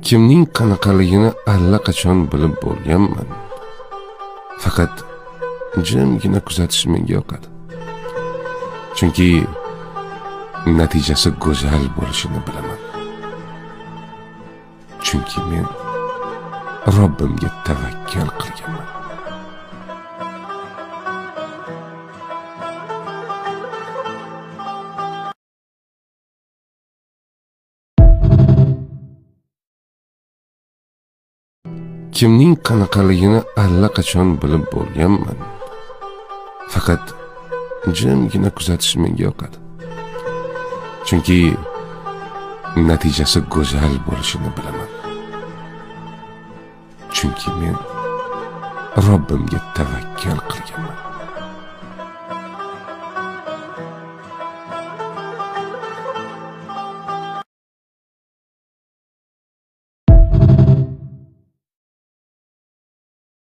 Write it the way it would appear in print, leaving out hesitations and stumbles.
Kimning qanaqaligini allaqachon bilib bo'lganman. Faqat jimgina kuzatish menga yoqadi. Chunki natijasi go'zal bo'lishini bilaman. Chunki men Robbimga tavakkal qilganman. Kimning qanaqaligini allaqachon bilib bo'lganman. Faqat jimgina kuzatish menga yoqadi. Chunki natijasi go'zal bo'lishini bilaman. Chunki men Robbimga tavakkal qilganman.